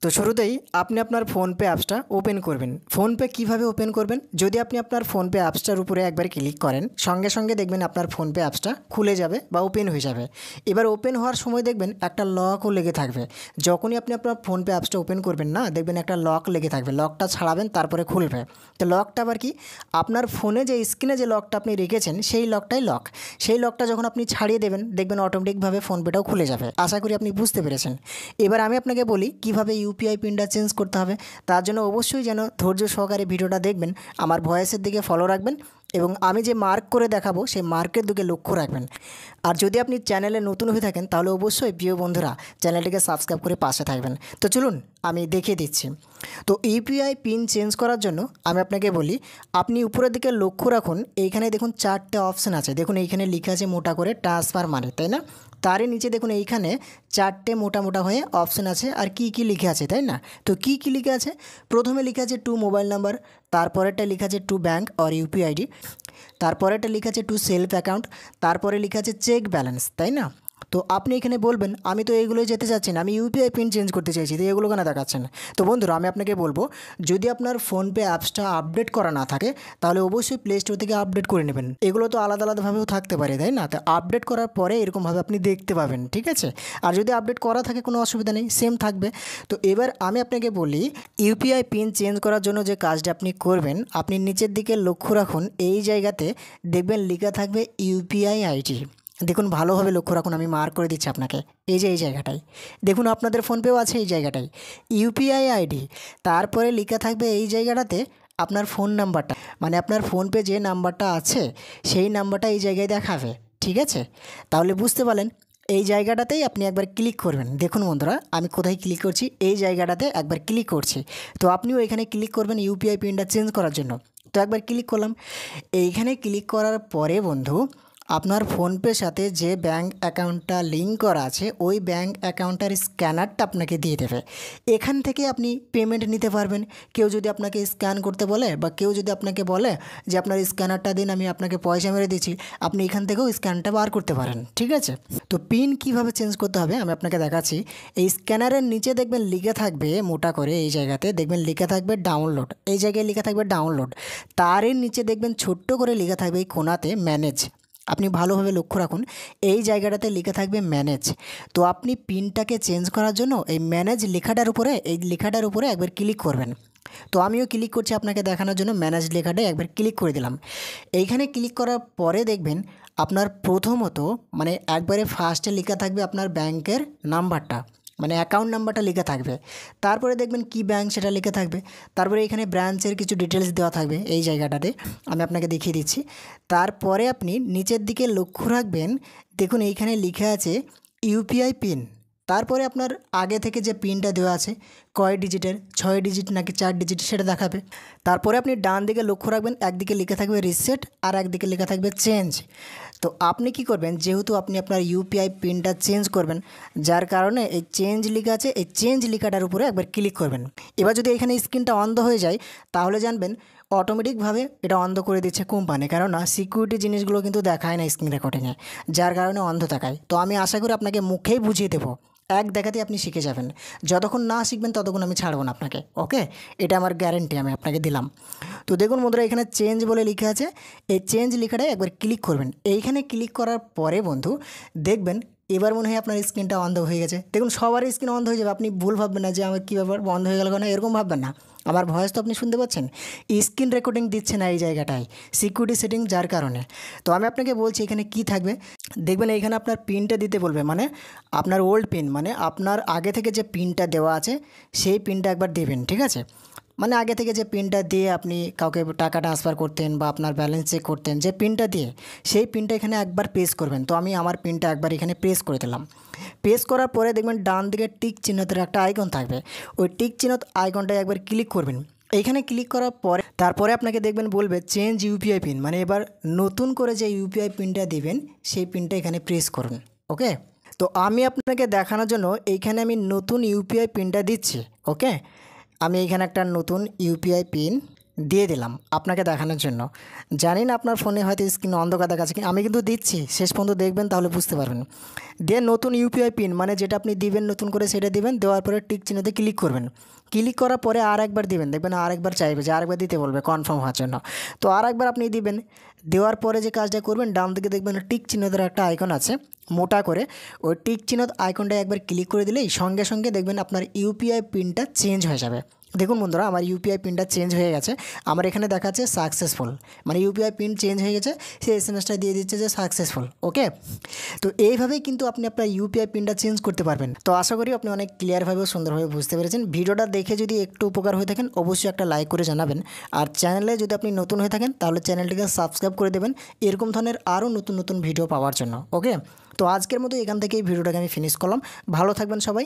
তো শুরুতেই আপনি আপনার ফোনপে অ্যাপসটা ওপেন করবেন। ফোনপে কিভাবে ওপেন করবেন? যদি আপনি আপনার ফোনপে অ্যাপসটার উপরে একবার ক্লিক করেন, সঙ্গে সঙ্গে দেখবেন আপনার ফোনপে অ্যাপসটা খুলে যাবে বা ওপেন হয়ে যাবে। এবার ওপেন হওয়ার সময় দেখবেন একটা লকও লেগে থাকবে। যখনই আপনি আপনার ফোনপে অ্যাপসটা ওপেন করবেন না, দেখবেন একটা লক লেগে থাকবে। লকটা ছাড়াবেন, তারপরে খুলবে। তো লকটা আবার কি? আপনার ফোনে যে স্ক্রিনে যে লকটা আপনি রেখেছেন সেই লকটাই লক। সেই লকটা যখন আপনি ছাড়িয়ে দেবেন, দেখবেন অটোমেটিকভাবে ফোনপেটাও খুলে যাবে। আশা করি আপনি বুঝতে পেরেছেন। এবার আমি আপনাকে বলি কিভাবে ইউপিআই পিনটা চেঞ্জ করতে হবে। তার জন্য অবশ্যই যেন ধৈর্য সহকারে ভিডিওটা দেখবেন, আমার ভয়েসের দিকে ফলো রাখবেন এবং আমি যে মার্ক করে দেখাবো সেই মার্কের দিকে লক্ষ্য রাখবেন। আর যদি আপনি চ্যানেলে নতুন হয়ে থাকেন তাহলে অবশ্যই প্রিয় বন্ধুরা চ্যানেলটিকে সাবস্ক্রাইব করে পাশে থাকবেন। তো চলুন আমি দেখিয়ে দিচ্ছি। তো ইউপিআই পিন চেঞ্জ করার জন্য আমি আপনাকে বলি, আপনি উপরের দিকে লক্ষ্য রাখুন, এইখানে দেখুন 4টে অপশান আছে। দেখুন এইখানে লেখা আছে মোটা করে ট্রান্সফার মানি, তাই না? তারই নিচে দেখুন এইখানে 4টে মোটা মোটা হয়ে অপশান আছে। আর কি কি লিখে আছে, তাই না? তো কি কি লিখে আছে? প্রথমে লিখে আছে টু মোবাইল নাম্বার, তারপরেরটা লিখা আছে টু ব্যাঙ্ক অর ইউপিআইডি, তারপরেরটা লিখা আছে টু সেলফ অ্যাকাউন্ট, তারপরে লিখা আছে চেক ব্যালেন্স, তাই না? তো আপনি এখানে বলবেন আমি তো এইগুলোই যেতে চাচ্ছি না, আমি ইউপিআই পিন চেঞ্জ করতে চাইছি, তো এগুলো কেন দেখাচ্ছেন? তো বন্ধুরা আমি আপনাকে বলবো, যদি আপনার ফোনপে অ্যাপসটা আপডেট করা না থাকে তাহলে অবশ্যই প্লে স্টোর থেকে আপডেট করে নেবেন। এগুলো তো আলাদা আলাদাভাবেও থাকতে পারে, তাই না? তো আপডেট করার পরে এরকমভাবে আপনি দেখতে পাবেন, ঠিক আছে? আর যদি আপডেট করা থাকে কোনো অসুবিধা নেই, সেম থাকবে। তো এবার আমি আপনাকে বলি, ইউপিআই পিন চেঞ্জ করার জন্য যে কাজটা আপনি করবেন, আপনি নিচের দিকে লক্ষ্য রাখুন, এই জায়গাতে দেখবেন লেখা থাকবে ইউপিআই আইডি। দেখুন ভালোভাবে লক্ষ্য রাখুন, আমি মার্ক করে দিচ্ছি আপনাকে। এই যে এই জায়গাটায় দেখুন, আপনাদের ফোনপেও আছে এই জায়গাটায় ইউপিআই আইডি। তারপরে লেখা থাকবে এই জায়গাটাতে আপনার ফোন নাম্বারটা, মানে আপনার ফোনপে যে নাম্বারটা আছে সেই নাম্বারটা এই জায়গায় দেখাবে, ঠিক আছে? তাহলে বুঝতে পারলেন। এই জায়গাটাতেই আপনি একবার ক্লিক করবেন। দেখুন বন্ধুরা আমি কোথায় ক্লিক করছি, এই জায়গাটাতে একবার ক্লিক করছি। তো আপনিও এখানে ক্লিক করবেন ইউপিআই পিনটা চেঞ্জ করার জন্য। তো একবার ক্লিক করলাম। এইখানে ক্লিক করার পরে বন্ধু, আপনার ফোনপের সাথে যে ব্যাঙ্ক অ্যাকাউন্টটা লিঙ্ক করা আছে ওই ব্যাঙ্ক অ্যাকাউন্টের স্ক্যানারটা আপনাকে দিয়ে দেবে। এখান থেকে আপনি পেমেন্ট নিতে পারবেন। কেউ যদি আপনাকে স্ক্যান করতে বলে বা কেউ যদি আপনাকে বলে যে আপনার স্ক্যানারটা দিন, আমি আপনাকে পয়সা মেরে দিচ্ছি, আপনি এখান থেকেও স্ক্যানটা বার করতে পারেন, ঠিক আছে? তো পিন কিভাবে চেঞ্জ করতে হবে আমি আপনাকে দেখাচ্ছি। এই স্ক্যানারের নিচে দেখবেন লিখে থাকবে মোটা করে, এই জায়গাতে দেখবেন লিখে থাকবে ডাউনলোড, এই জায়গায় লিখে থাকবে ডাউনলোড। তারই নিচে দেখবেন ছোট্ট করে লিখে থাকবে এই কোণাতে ম্যানেজ। আপনি ভালোভাবে লক্ষ্য রাখুন, এই জায়গাটাতে লেখা থাকবে ম্যানেজ। তো আপনি পিনটাকে চেঞ্জ করার জন্য এই ম্যানেজ লেখাটার উপরে, এই লেখাটার উপরে একবার ক্লিক করবেন। তো আমিও ক্লিক করছি আপনাকে দেখানোর জন্য, ম্যানেজ লেখাটায় একবার ক্লিক করে দিলাম। এইখানে ক্লিক করার পরে দেখবেন আপনার প্রথমত মানে একবারে ফার্স্টে লেখা থাকবে আপনার ব্যাংকের নাম্বারটা, মানে অ্যাকাউন্ট নাম্বারটা লেখা থাকবে। তারপরে দেখবেন কি ব্যাংক সেটা লেখা থাকবে। তারপরে এখানে ব্রাঞ্চের কিছু ডিটেলস দেওয়া থাকবে এই জায়গাটাতে, আমি আপনাকে দেখিয়ে দিচ্ছি। তারপরে আপনি নিচের দিকে লক্ষ্য রাখবেন, দেখুন এইখানে লেখা আছে ইউপিআই পিন। তারপরে আপনার আগে থেকে যে পিনটা দেওয়া আছে কয় ডিজিটের, 6 ডিজিট নাকি 4 ডিজিট সেটা দেখাবে। তারপরে আপনি ডান দিকে লক্ষ্য রাখবেন, একদিকে লেখা থাকবে রিসেট আর একদিকে লেখা থাকবে চেঞ্জ। তো আপনি কি করবেন, যেহেতু আপনি আপনার ইউপিআই পিনটা চেঞ্জ করবেন, যার কারণে এই চেঞ্জ লেখা আছে, এই চেঞ্জ লেখাটার উপরে একবার ক্লিক করবেন। এবার যদি এখানে স্ক্রিনটা অন্ধ হয়ে যায় তাহলে জানবেন অটোমেটিকভাবে এটা অন্ধ করে দিচ্ছে কোম্পানি, কেননা সিকিউরিটি জিনিসগুলো কিন্তু দেখায় না স্ক্রিন রেকর্ডিংয়ে, যার কারণে অন্ধ দেখায়। তো আমি আশা করি আপনাকে মুখেই বুঝিয়ে দেবো, এক দেখাতেই আপনি শিখে যাবেন। যতক্ষণ না শিখবেন ততক্ষণ আমি ছাড়বো না আপনাকে, ওকে? এটা আমার গ্যারেন্টি, আমি আপনাকে দিলাম। তো দেখুন বন্ধুরা এখানে চেঞ্জ বলে লেখা আছে, এই চেঞ্জ লেখাটায় একবার ক্লিক করবেন। এইখানে ক্লিক করার পরে বন্ধু দেখবেন এবার মনে হয় আপনার স্ক্রিনটা অন্ধ হয়ে গেছে। দেখুন সবারই স্ক্রিন অন্ধ হয়ে যাবে, আপনি ভুল ভাববেন না যে আমার কী ব্যাপার বন্ধ হয়ে গেল কেন, এরকম ভাববেন না। আমার ভয়েস তো আপনি শুনতে পাচ্ছেন, স্ক্রিন রেকর্ডিং দিচ্ছে না এই জায়গাটায়, সিকিউরিটি সেটিং, যার কারণে। তো আমি আপনাকে বলছি এখানে কি থাকবে, দেখবেন এইখানে আপনার পিনটা দিতে বলবে, মানে আপনার ওল্ড পিন, মানে আপনার আগে থেকে যে পিনটা দেওয়া আছে সেই পিনটা একবার দেবেন, ঠিক আছে? মানে আগে থেকে যে পিনটা দিয়ে আপনি কাউকে টাকা ট্রান্সফার করতেন বা আপনার ব্যালেন্স চেক করতেন, যে পিনটা দিয়ে সেই পিনটা এখানে একবার প্রেস করবেন। তো আমি আমার পিনটা একবার এখানে প্রেস করে দিলাম। প্রেস করার পরে দেখবেন ডান দিকে টিক চিহ্নতের একটা আইকন থাকবে, ওই টিক চিহ্ন আইকনটায় একবার ক্লিক করবেন। এইখানে ক্লিক করার পরে তারপরে আপনাকে দেখবেন বলবে চেঞ্জ ইউপিআই পিন, মানে এবার নতুন করে যে ইউপিআই পিনটা দিবেন সেই পিনটা এখানে প্রেস করুন, ওকে? তো আমি আপনাকে দেখানোর জন্য এইখানে আমি নতুন ইউপিআই পিনটা দিচ্ছি, ওকে? আমি এইখানে একটা নতুন ইউপিআই পিন দিয়ে দিলাম আপনাকে দেখানোর জন্য। জানি না আপনার ফোনে হয়তো স্ক্রিন অন্ধকার দেখাচ্ছে, আমি কিন্তু দিচ্ছি, শেষ পর্যন্ত দেখবেন তাহলে বুঝতে পারবেন। দিয়ে নতুন ইউপিআই পিন মানে যেটা আপনি দিবেন নতুন করে সেটা দিবেন, দেওয়ার পরে টিক চিহ্নতে ক্লিক করবেন। ক্লিক করার পরে আর একবার দিবেন, দেখবেন আর একবার চাইবে যে আরেকবার দিতে বলবে কনফার্ম হওয়ার জন্য। তো আর একবার আপনি দিবেন। দেওয়ার পরে যে কাজটা করবেন, ডান দিকে দেখবেন টিক চিহ্নদের একটা আইকন আছে মোটা করে, ওই টিক চিহ্ন আইকনটা একবার ক্লিক করে দিলেই সঙ্গে সঙ্গে দেখবেন আপনার ইউপিআই পিনটা চেঞ্জ হয়ে যাবে। দেখুন বন্ধুরা, আমার ইউপিআই পিনটা চেঞ্জ হয়ে গেছে। আমার এখানে দেখাচ্ছে সাকসেসফুল, মানে ইউপিআই পিন চেঞ্জ হয়ে গেছে, সেই এসএমএসটা দিয়ে দিচ্ছে যে সাকসেসফুল। ওকে, তো এইভাবেই কিন্তু আপনি আপনার ইউপিআই পিনটা চেঞ্জ করতে পারবেন। তো আশা করি আপনি অনেক ক্লিয়ারভাবে ও সুন্দরভাবে বুঝতে পেরেছেন। ভিডিওটা দেখে যদি একটু উপকার হয়ে থাকেন অবশ্যই একটা লাইক করে জানাবেন। আর চ্যানেলে যদি আপনি নতুন হয়ে থাকেন তাহলে চ্যানেলটিকে সাবস্ক্রাইব করে দেবেন এরকম ধরনের আরও নতুন নতুন ভিডিও পাওয়ার জন্য। ওকে, তো আজকের মতো এখান থেকেই ভিডিওটাকে আমি ফিনিশ করলাম। ভালো থাকবেন সবাই।